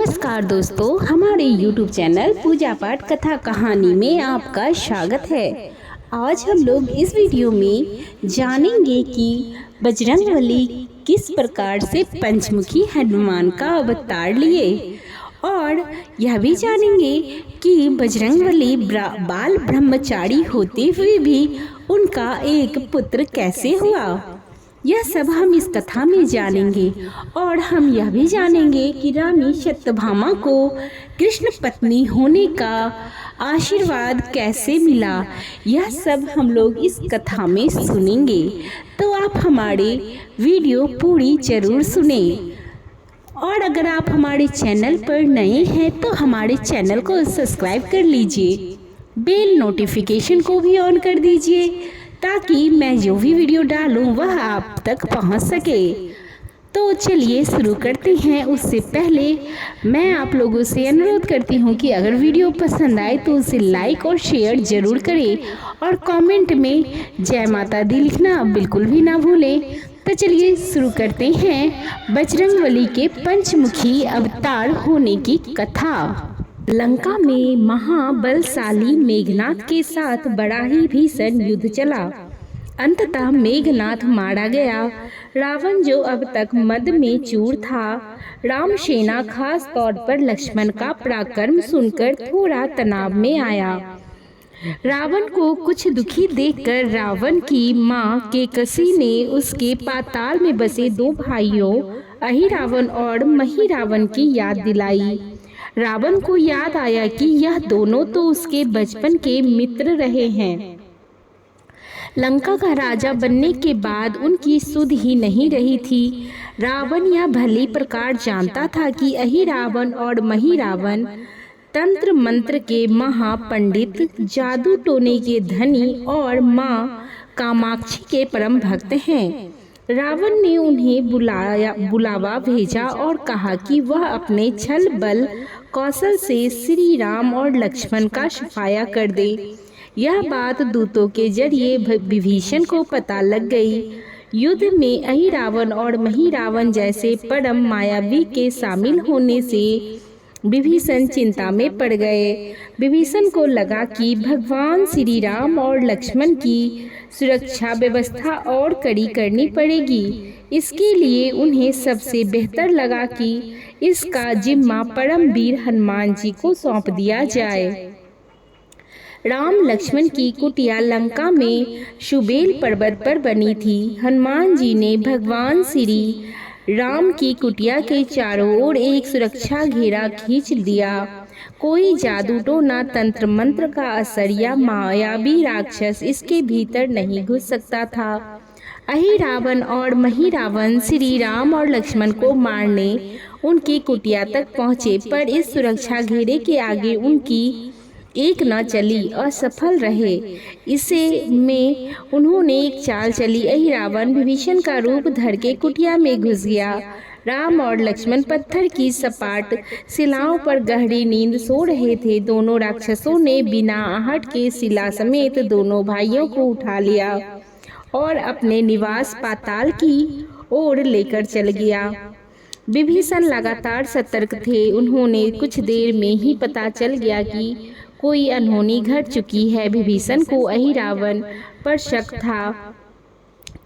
नमस्कार दोस्तों, हमारे YouTube चैनल पूजा पाठ कथा कहानी में आपका स्वागत है। आज हम लोग इस वीडियो में जानेंगे कि बजरंगबली किस प्रकार से पंचमुखी हनुमान का अवतार लिए और यह भी जानेंगे कि बजरंगबली बाल ब्रह्मचारी होते हुए भी उनका एक पुत्र कैसे हुआ। यह सब हम इस कथा में जानेंगे और हम यह भी जानेंगे कि रानी सत्यभामा को कृष्ण पत्नी होने का आशीर्वाद कैसे मिला। यह सब हम लोग इस कथा में सुनेंगे, तो आप हमारे वीडियो पूरी जरूर सुने। और अगर आप हमारे चैनल पर नए हैं तो हमारे चैनल को सब्सक्राइब कर लीजिए, बेल नोटिफिकेशन को भी ऑन कर दीजिए ताकि मैं जो भी वीडियो डालूं वह आप तक पहुंच सके। तो चलिए शुरू करते हैं। उससे पहले मैं आप लोगों से अनुरोध करती हूं कि अगर वीडियो पसंद आए तो उसे लाइक और शेयर जरूर करें और कमेंट में जय माता दी लिखना बिल्कुल भी ना भूलें। तो चलिए शुरू करते हैं बजरंगबली के पंचमुखी अवतार होने की कथा। लंका में महाबलशाली मेघनाथ के साथ बड़ा ही भीषण युद्ध चला। अंततः मेघनाथ मारा गया। रावण जो अब तक मद में चूर था, राम सेना खास तौर पर लक्ष्मण का पराक्रम सुनकर थोड़ा तनाव में आया। रावण को कुछ दुखी देखकर रावण की मां केकसी ने उसके पाताल में बसे दो भाइयों अहिरावण और महिरावण की याद दिलाई। रावण को याद आया कि यह दोनों तो उसके बचपन के मित्र रहे हैं। लंका का राजा बनने के बाद उनकी सुध ही नहीं रही थी। रावण यह भली प्रकार जानता था कि अहिरावण और महिरावण तंत्र मंत्र के महापंडित, जादू टोने के धनी और माँ कामाक्षी के परम भक्त हैं। रावण ने उन्हें बुलावा भेजा और कहा कि वह अपने छल बल कौशल से श्री राम और लक्ष्मण का सफाया कर दे। यह बात दूतों के जरिए विभीषण को पता लग गई। युद्ध में अहिरावण और महिरावण जैसे परम मायावी के शामिल होने से विभीषण चिंता में पड़ गए। विभीषण को लगा कि भगवान श्री राम और लक्ष्मण की सुरक्षा व्यवस्था और कड़ी करनी पड़ेगी। इसके लिए उन्हें सबसे बेहतर लगा कि इसका जिम्मा परम वीर हनुमान जी को सौंप दिया जाए। राम लक्ष्मण की कुटिया लंका में सुबेल पर्वत पर बनी थी। हनुमान जी ने भगवान श्री राम की कुटिया के चारों ओर एक सुरक्षा घेरा खींच दिया। कोई जादू टोना, तंत्र मंत्र का असर या मायावी राक्षस इसके भीतर नहीं घुस सकता था। अहिरावण और महिरावण श्री राम और लक्ष्मण को मारने उनकी कुटिया तक पहुँचे, पर इस सुरक्षा घेरे के आगे उनकी एक न चली, असफल रहे। इसे में उन्होंने एक चाल चली। अहिरावण विभीषण का रूप धर के कुटिया में घुस गया। राम और लक्ष्मण पत्थर की सपाट शिलाओं पर गहरी नींद सो रहे थे। दोनों राक्षसों ने बिना आहट के शिला समेत दोनों भाइयों को उठा लिया और अपने निवास पाताल की ओर लेकर चल गया। विभीषण लगातार सतर्क थे। उन्होंने कुछ देर में ही पता चल गया कि कोई अनहोनी घट चुकी है। विभीषण को अहिरावण पर शक था।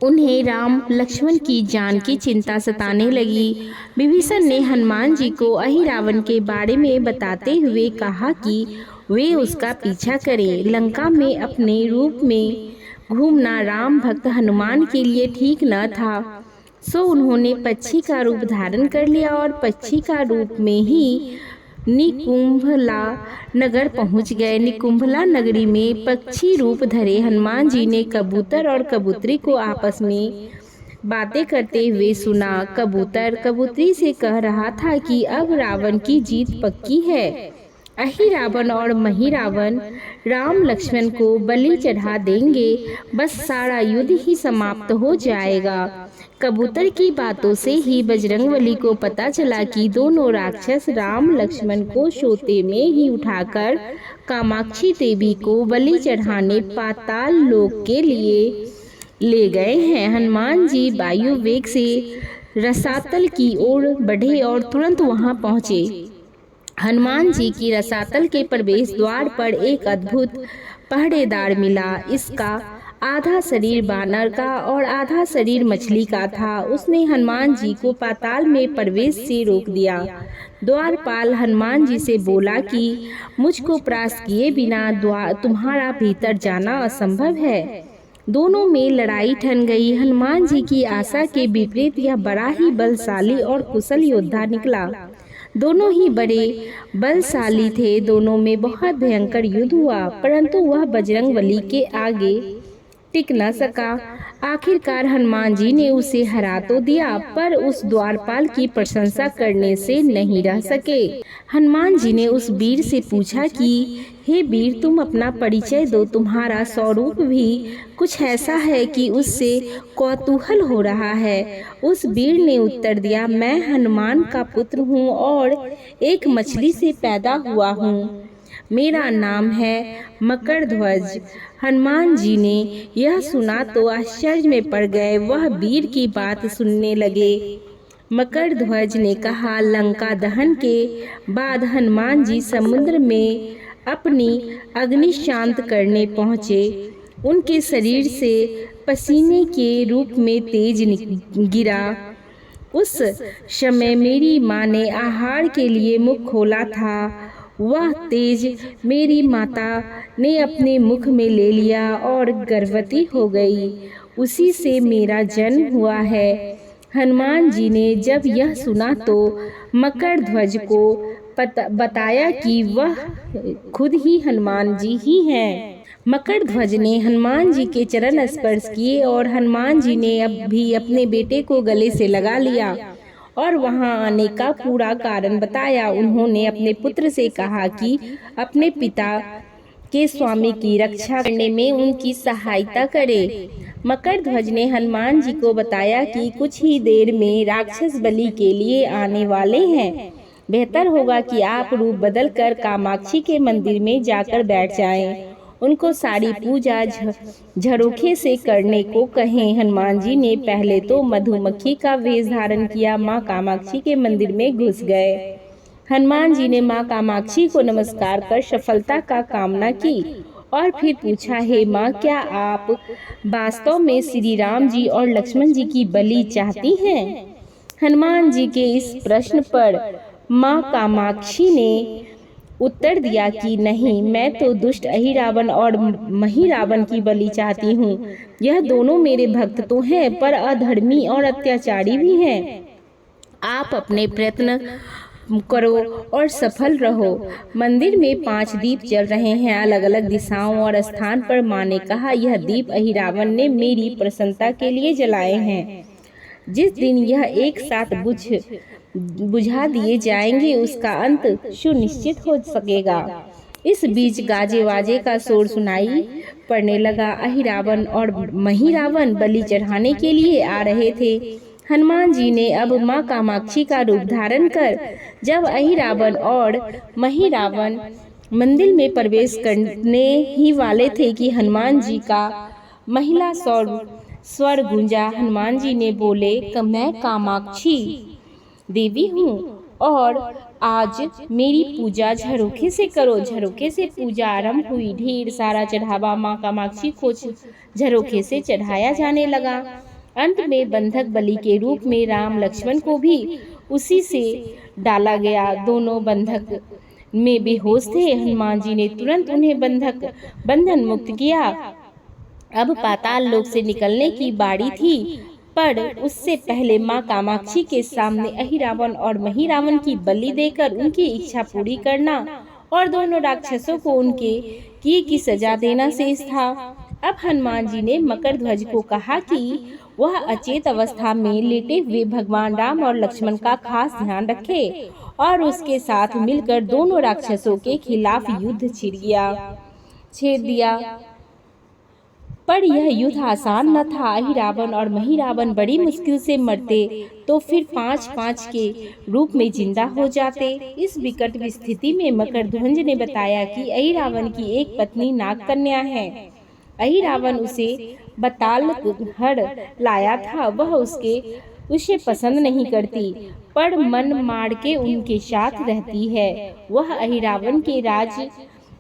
उन्हें राम लक्ष्मण की जान की चिंता सताने लगी। विभीषण ने हनुमान जी को अहिरावण के बारे में बताते हुए कहा कि वे उसका पीछा करें। लंका में अपने रूप में घूमना राम भक्त हनुमान के लिए ठीक न था, सो उन्होंने पक्षी का रूप धारण कर लिया और पक्षी का रूप में ही निकुंभला नगर पहुंच गए। निकुंभला नगरी में पक्षी रूप धरे हनुमान जी ने कबूतर और कबूतरी को आपस में बातें करते हुए सुना। कबूतर कबूतरी से कह रहा था कि अब रावण की जीत पक्की है। अहिरावण और महिरावण राम लक्ष्मण को बलि चढ़ा देंगे, बस सारा युद्ध ही समाप्त हो जाएगा। कबूतर की बातों से ही बजरंगबली को पता चला कि दोनों राक्षस राम लक्ष्मण को सोते में ही उठाकर कामाक्षी देवी को बलि चढ़ाने पाताल लोक के लिए ले गए हैं। हनुमान जी वायु वेग से रसातल की ओर बढ़े और तुरंत वहां पहुंचे। हनुमान जी की रसातल के प्रवेश द्वार पर एक अद्भुत पहरेदार मिला। इसका आधा शरीर बानर का और आधा शरीर मछली का था। उसने हनुमान जी को पाताल में प्रवेश से रोक दिया। द्वारपाल हनुमान जी से बोला कि मुझको परास्त किए बिना तुम्हारा भीतर जाना असंभव है। दोनों में लड़ाई ठन गई। हनुमान जी की आशा के विपरीत यह बड़ा ही बलशाली और कुशल योद्धा निकला। दोनों ही बड़े बलशाली थे। दोनों में बहुत भयंकर युद्ध हुआ, परंतु वह बजरंगबली के आगे टिक न सका। आखिरकार हनुमान जी ने उसे हरा तो दिया, पर उस द्वारपाल की प्रशंसा करने से नहीं रह सके। हनुमान जी ने उस वीर से पूछा कि हे वीर, तुम अपना परिचय दो। तुम्हारा स्वरूप भी कुछ ऐसा है कि उससे कौतूहल हो रहा है। उस वीर ने उत्तर दिया, मैं हनुमान का पुत्र हूँ और एक मछली से पैदा हुआ हूँ। मेरा नाम है मकरध्वज। हनुमान जी ने यह सुना तो आश्चर्य में पड़ गए। वह वीर की बात सुनने लगे। मकरध्वज ने कहा, लंका दहन के बाद हनुमान जी समुद्र में अपनी अग्नि शांत करने पहुँचे। उनके शरीर से पसीने के रूप में तेज गिरा। उस समय मेरी माँ ने आहार के लिए मुख खोला था। वह तेज मेरी माता ने अपने मुख में ले लिया और गर्भवती हो गई। उसी से मेरा जन्म हुआ है। हनुमान जी ने जब यह सुना तो मकरध्वज को बताया कि वह खुद ही हनुमान जी ही हैं। मकरध्वज ने हनुमान जी के चरण स्पर्श किए और हनुमान जी ने अब भी अपने बेटे को गले से लगा लिया और वहां आने का पूरा कारण बताया। उन्होंने अपने पुत्र से कहा कि अपने पिता के स्वामी की रक्षा करने में उनकी सहायता करे। मकरध्वज ने हनुमान जी को बताया कि कुछ ही देर में राक्षस बलि के लिए आने वाले हैं। बेहतर होगा कि आप रूप बदल कर कामाक्षी के मंदिर में जाकर बैठ जाएं। उनको सारी पूजा झरोखे से करने को कहें। हनुमान जी ने पहले तो मधुमक्खी का वेश धारण किया, माँ कामाक्षी के मंदिर में घुस गए। हनुमान जी ने माँ कामाक्षी को नमस्कार कर सफलता का कामना की और फिर पूछा, हे माँ, क्या आप वास्तव में श्री राम जी और लक्ष्मण जी की बलि चाहती हैं? हनुमान जी के इस प्रश्न पर माँ कामाक्षी ने उत्तर दिया कि नहीं, मैं तो दुष्ट अहिरावण और महिरावण की बलि चाहती हूँ। यह दोनों मेरे भक्त तो हैं, पर अधर्मी और अत्याचारी भी हैं। आप अपने प्रयत्न करो और सफल रहो। मंदिर में 5 दीप जल रहे हैं, अलग अलग दिशाओं और स्थान पर। माँ ने कहा, यह दीप अहिरावण ने मेरी प्रसन्नता के लिए जलाए हैं। जिस दिन यह एक साथ बुझा दिए जाएंगे, उसका अंत सुनिश्चित हो सकेगा। इस बीच गाजे वाजे का शोर सुनाई पड़ने लगा। अहिरावण और महिरावण बलि चढ़ाने के लिए आ रहे थे। हनुमान जी ने अब माँ कामाक्षी का रूप धारण कर जब अहिरावण और महिरावण मंदिर में प्रवेश करने ही वाले थे कि हनुमान जी का महिला स्वर गूंजा। हनुमान जी ने बोले, मैं कामाक्षी देवी हूँ और आज मेरी पूजा झरोखे से करो। झरोखे से पूजा आरंभ हुई। ढेर सारा चढ़ावा माँ कामाक्षी को झरोखे से चढ़ाया जाने लगा। अंत में बंधक बलि के रूप में राम लक्ष्मण को भी उसी से डाला गया। दोनों बंधक में बेहोश थे। हनुमान जी ने तुरंत उन्हें बंधन मुक्त किया। अब पाताल लोक से निकलने की बारी थी, पर उससे पहले माँ कामाक्षी के सामने अहिरावण और महिरावण की बलि देकर उनकी इच्छा पूरी करना और दोनों राक्षसों को उनके किए की सजा देना शेष था। अब हनुमान जी ने मकरध्वज को कहा कि वह अचेत अवस्था में लेटे हुए भगवान राम और लक्ष्मण का खास ध्यान रखे और उसके साथ मिलकर दोनों राक्षसों के खिलाफ युद्ध छेड़ दिया। पर यह युद्ध आसान न था। अहिरावण और महिरावण बड़ी मुश्किल से मरते तो फिर 5-5 के रूप में जिंदा हो जाते। इस विकट स्थिति में मकरध्वज ने बताया कि अहिरावण की एक पत्नी नागकन्या है। अहिरावण उसे बतालहड़ लाया था। वह उसे पसंद नहीं करती, पर मन मार के उनके साथ रहती है। वह अहिरावण के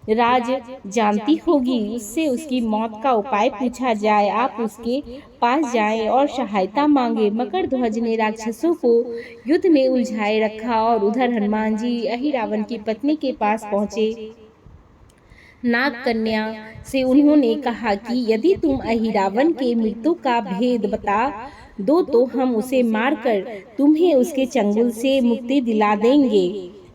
राज जानती होगी। उससे उसकी मौत का उपाय पूछा जाए। आप उसके पास जाएं और सहायता मांगे। मकरध्वज ने राक्षसों को युद्ध में उलझाए रखा और उधर हनुमान जी अहिरावण की पत्नी के पास पहुंचे। नाग कन्या से उन्होंने कहा कि यदि तुम अहिरावण के मृत्यु का भेद बता दो तो हम उसे मारकर तुम्हें उसके चंगुल से मुक्ति दिला देंगे।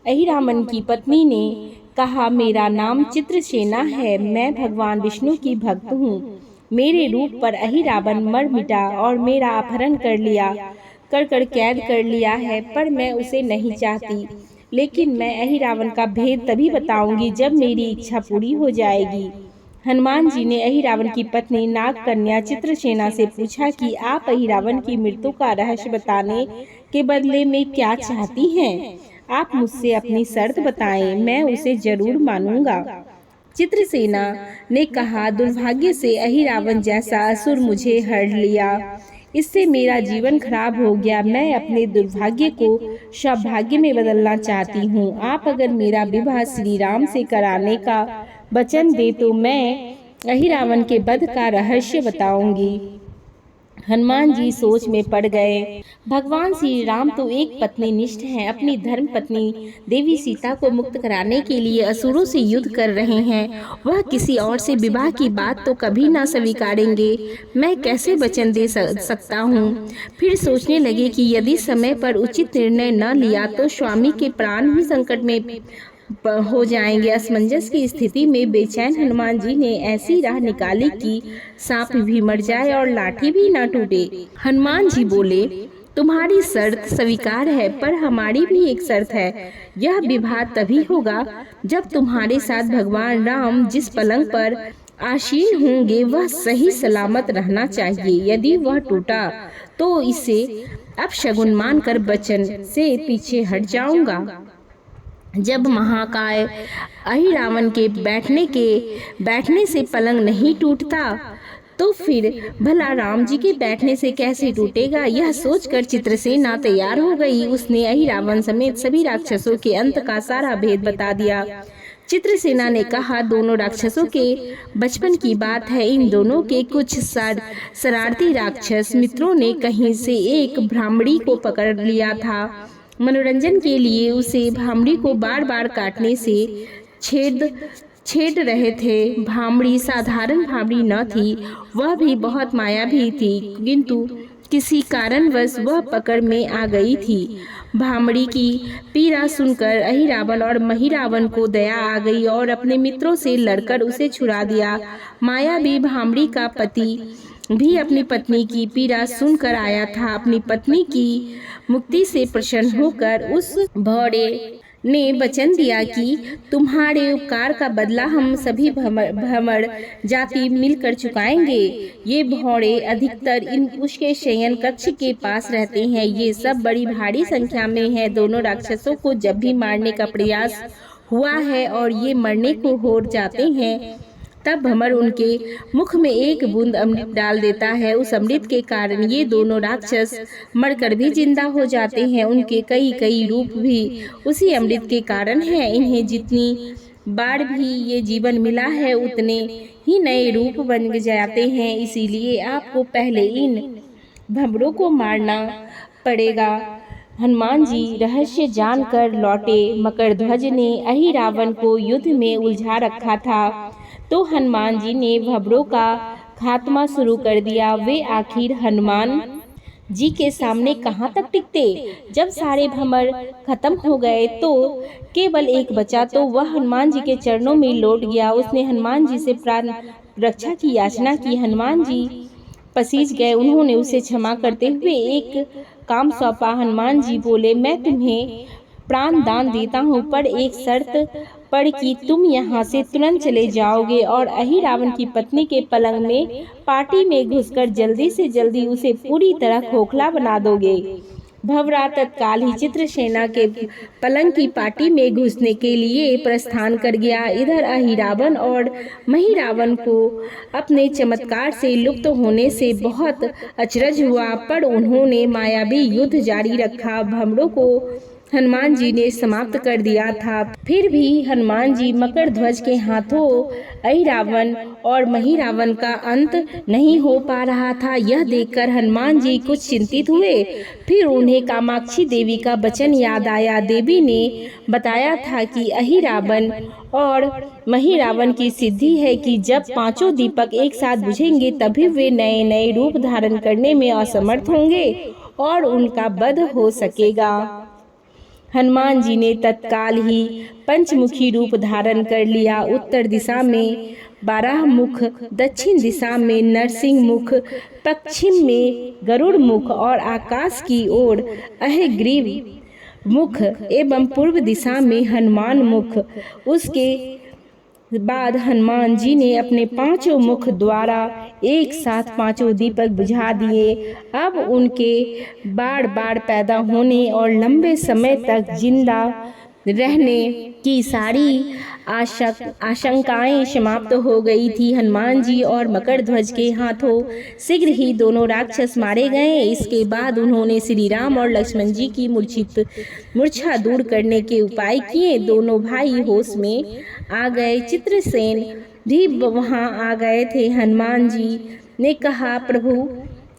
अहिरावण की पत्नी ने कहा, मेरा नाम चित्रसेना है, मैं भगवान विष्णु की भक्त हूँ। मेरे रूप पर अहिरावण मर मिटा और मेरा अपहरण कर कैद कर लिया है, पर मैं उसे नहीं चाहती। लेकिन मैं अहिरावण का भेद तभी बताऊंगी जब मेरी इच्छा पूरी हो जाएगी। हनुमान जी ने अहिरावण की पत्नी नाग कन्या चित्रसेना से पूछा कि आप अहिरावण की मृत्यु का रहस्य बताने के बदले में क्या चाहती हैं? आप मुझसे अपनी शर्त बताएं, मैं उसे जरूर मानूंगा। चित्रसेना ने कहा, दुर्भाग्य से अहिरावण जैसा असुर मुझे हर लिया, इससे मेरा जीवन खराब हो गया। मैं अपने दुर्भाग्य को सौभाग्य में बदलना चाहती हूँ। आप अगर मेरा विवाह श्री राम से कराने का वचन दे तो मैं अहिरावण के वध का रहस्य बताऊंगी। हनुमान जी सोच में पड़ गए। भगवान श्री राम तो एक पत्नी निष्ठ हैं। अपनी धर्म पत्नी देवी सीता को मुक्त कराने के लिए असुरों से युद्ध कर रहे हैं। वह किसी और से विवाह की बात तो कभी ना स्वीकारेंगे। मैं कैसे वचन दे सकता हूँ? फिर सोचने लगे कि यदि समय पर उचित निर्णय न लिया तो स्वामी के प्राण भी संकट में हो जाएंगे। असमंजस की स्थिति में बेचैन हनुमान जी ने ऐसी राह निकाली कि सांप भी मर जाए और लाठी भी न टूटे। हनुमान जी बोले, तुम्हारी शर्त स्वीकार है, पर हमारी भी एक शर्त है। यह विवाह तभी होगा जब तुम्हारे साथ भगवान राम जिस पलंग पर आसीन होंगे वह सही सलामत रहना चाहिए। यदि वह टूटा तो इसे अपशगुन मानकर वचन से पीछे हट जाऊंगा। जब महाकाय अहिरावण के बैठने से पलंग नहीं टूटता तो फिर भला राम जी के बैठने से कैसे टूटेगा? यह सोचकर चित्रसेना तैयार हो गई। उसने अहिरावण समेत सभी राक्षसों के अंत का सारा भेद बता दिया। चित्रसेना ने कहा, दोनों राक्षसों के बचपन की बात है। इन दोनों के कुछ शरारती राक्षस मित्रों ने कहीं से एक ब्राह्मणी को पकड़ लिया था। मनोरंजन के लिए उसे भामड़ी को बार बार काटने से छेड़ रहे थे। भामड़ी साधारण भामड़ी न थी, वह भी बहुत मायावी थी, किंतु किसी कारणवश वह पकड़ में आ गई थी। भामड़ी की पीड़ा सुनकर अहिरावण और महिरावण को दया आ गई और अपने मित्रों से लड़कर उसे छुड़ा दिया। मायावी भामड़ी का पति भी अपनी पत्नी की पीड़ा सुनकर आया था। अपनी पत्नी की मुक्ति से प्रसन्न होकर उस भौरे ने वचन दिया कि तुम्हारे उपकार का बदला हम सभी भ्रमर जाति मिलकर चुकाएंगे। ये भौरे अधिकतर उसके शयन कक्ष के पास रहते हैं। ये सब बड़ी भारी संख्या में है। दोनों राक्षसों को जब भी मारने का प्रयास हुआ है और ये मरने को हो जाते हैं, तब भ्रमर उनके मुख में एक बूंद अमृत डाल देता है। उस अमृत के कारण ये दोनों राक्षस मरकर भी जिंदा हो जाते हैं। उनके कई रूप भी उसी अमृत के कारण हैं। इन्हें जितनी बार भी ये जीवन मिला है उतने ही नए रूप बन जाते हैं। इसीलिए आपको पहले इन भ्रमरों को मारना पड़ेगा। हनुमान जी रहस्य जानकर लौटे। मकरध्वज ने अहिरावण को युद्ध में उलझा रखा था, तो हनुमान जी ने भ्रमरों का खात्मा शुरू कर दिया। वे आखिर हनुमान जी के सामने कहाँ तक टिकते? जब सारे भ्रमर खत्म हो गए तो केवल एक बचा, तो वह हनुमान जी के चरणों में लौट गया। उसने हनुमान जी से प्राण रक्षा की याचना की। हनुमान जी पसीज गए। उन्होंने उसे क्षमा करते हुए एक काम सौंपा। हनुमान जी बोले, मैं तुम्हें प्राण दान देता हूँ, पर एक शर्त पर कि तुम यहाँ से तुरंत चले जाओगे और अहिरावण की पत्नी के पलंग में पार्टी में घुसकर जल्दी से जल्दी उसे पूरी तरह खोखला बना दोगे। भंवरा तत्काल ही चित्रसेना के पलंग की पार्टी में घुसने के लिए प्रस्थान कर गया। इधर अहिरावण और महिरावण को अपने चमत्कार से लुप्त होने से बहुत अचरज हुआ, पर उन्होंने मायावी युद्ध जारी रखा। भंवरों को हनुमान जी ने समाप्त कर दिया था। फिर भी हनुमान जी मकर ध्वज के हाथों अहिरावण और महिरावण का अंत नहीं हो पा रहा था। यह देखकर हनुमान जी कुछ चिंतित हुए। फिर उन्हें कामाक्षी देवी का वचन याद आया। देवी ने बताया था कि अहिरावण और महिरावण की सिद्धि है कि जब पांचों दीपक एक साथ बुझेंगे तभी वे नए नए रूप धारण करने में असमर्थ होंगे और उनका वध हो सकेगा। हनुमान जी ने तत्काल ही पंचमुखी रूप धारण कर लिया। उत्तर दिशा में 12 मुख, दक्षिण दिशा में नरसिंह मुख, पश्चिम में गरुड़ मुख और आकाश की ओर अहग्रीव मुख एवं पूर्व दिशा में हनुमान मुख। उसके बाद हनुमान जी ने अपने पांचों मुख द्वारा एक साथ पांचों दीपक बुझा दिए। अब उनके बार बार पैदा होने और लंबे समय तक जिंदा रहने की सारी आशंकाएं समाप्त हो गई थी। हनुमान जी और मकर ध्वज के हाथों शीघ्र ही दोनों राक्षस मारे गए। इसके बाद उन्होंने श्री राम और लक्ष्मण जी की मूर्छा दूर करने के उपाय किए। दोनों भाई होश में आ गए। चित्रसेन भी वहां आ गए थे। हनुमान जी ने कहा, प्रभु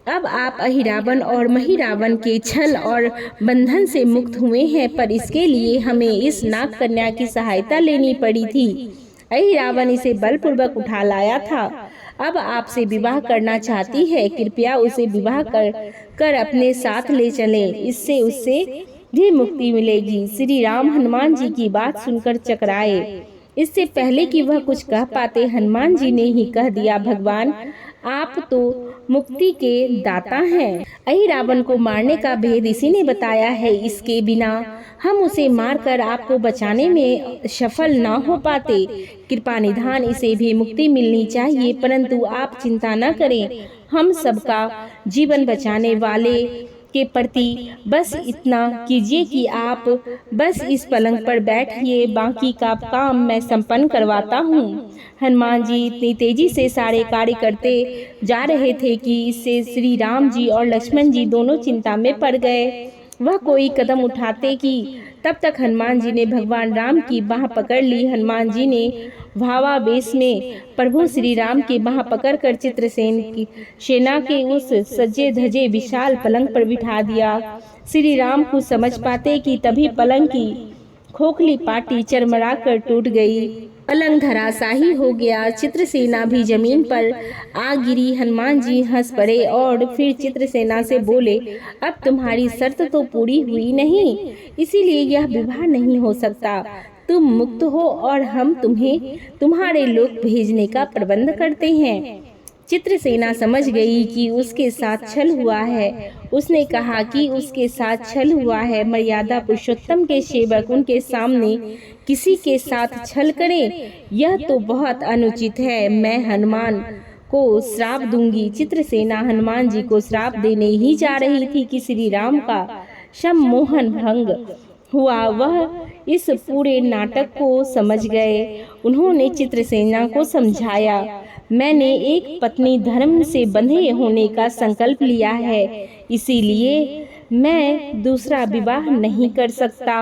अब आप अहिरावण और महिरावण के छल और बंधन से मुक्त हुए हैं, पर इसके लिए हमें इस नाग कन्या की सहायता लेनी पड़ी थी। अहिरावण इसे बलपूर्वक उठा लाया था। अब आपसे विवाह करना चाहती है। कृपया उसे विवाह कर अपने साथ ले चलें। इससे उससे भी मुक्ति मिलेगी। श्री राम हनुमान जी की बात सुनकर चकराए। इससे पहले कि वह कुछ कह पाते, हनुमान जी ने ही कह दिया, भगवान आप तो मुक्ति के दाता हैं। अहिरावण को मारने का भेद इसी ने बताया है। इसके बिना हम उसे मारकर आपको बचाने में सफल न हो पाते। कृपा निधान इसे भी मुक्ति मिलनी चाहिए, परंतु आप चिंता न करें। हम सबका जीवन बचाने वाले के प्रति बस इतना कीजिए कि आप बस इस पलंग पर बैठिए, बाकी का काम मैं संपन्न करवाता हूँ। हनुमान जी इतनी तेजी से सारे कार्य करते जा रहे थे कि इससे श्री राम जी और लक्ष्मण जी दोनों चिंता में पड़ गए। वह कोई कदम उठाते कि तब तक हनुमान जी ने भगवान राम की बाह पकड़ ली। हनुमान जी ने भावावेश में प्रभु श्री राम की बाह पकड़कर चित्रसेन की सेना के उस सजे धजे विशाल पलंग पर बिठा दिया। श्री राम को समझ पाते कि तभी पलंग की खोखली पाटी चरमरा कर टूट गई। पलंग धराशाही हो गया। चित्रसेना भी जमीन पर आ गिरी। हनुमान जी हंस पड़े और फिर चित्रसेना से बोले, अब तुम्हारी शर्त तो पूरी हुई नहीं, इसीलिए यह विवाह नहीं हो सकता। तुम मुक्त हो और हम तुम्हें तुम्हारे लोक भेजने का प्रबंध करते हैं। चित्रसेना समझ गई कि उसके साथ छल हुआ है। उसने कहा कि उसके साथ छल हुआ है। मर्यादा पुरुषोत्तम के सेवक उनके सामने किसी के साथ छल करें, यह तो बहुत अनुचित है। मैं हनुमान को श्राप दूंगी। चित्रसेना हनुमान जी को श्राप देने ही जा रही थी कि श्री राम का सम्मोहन भंग हुआ। वह इस पूरे नाटक को समझ गए। उन्होंने चित्रसेना को समझाया, मैंने एक पत्नी धर्म से बंधे होने का संकल्प लिया है, इसीलिए मैं दूसरा विवाह नहीं कर सकता।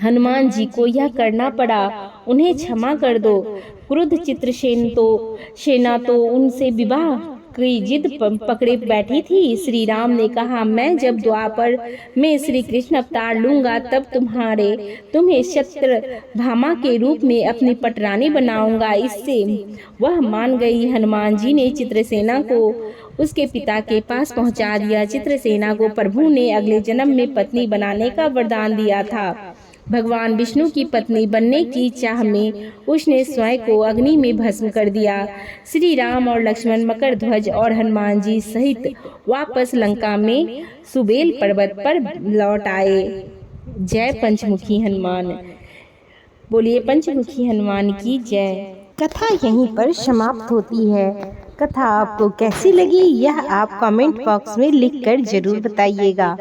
हनुमान जी को यह करना पड़ा। उन्हें क्षमा कर दो। क्रुद्ध चित्रसेना तो उनसे विवाह की जिद पकड़े बैठी थी। श्री राम ने कहा, मैं जब द्वापर में श्री कृष्ण अवतार लूंगा तब तुम्हें सत्यभामा के रूप में अपनी पटरानी बनाऊंगा। इससे वह मान गई। हनुमान जी ने चित्रसेना को उसके पिता के पास पहुंचा दिया। चित्रसेना को प्रभु ने अगले जन्म में पत्नी बनाने का वरदान दिया था। भगवान विष्णु की पत्नी बनने की चाह में उसने स्वयं को अग्नि में भस्म कर दिया। श्री राम और लक्ष्मण मकर ध्वज और हनुमान जी सहित वापस लंका में सुबेल पर्वत पर लौट आए। जय पंचमुखी हनुमान। बोलिए पंचमुखी हनुमान की जय। कथा यहीं पर समाप्त होती है। कथा आपको कैसी लगी यह आप कमेंट बॉक्स में लिखकर जरूर बताइएगा।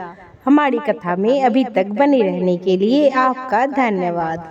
हमारी कथा में अभी तक बने रहने के लिए आपका धन्यवाद।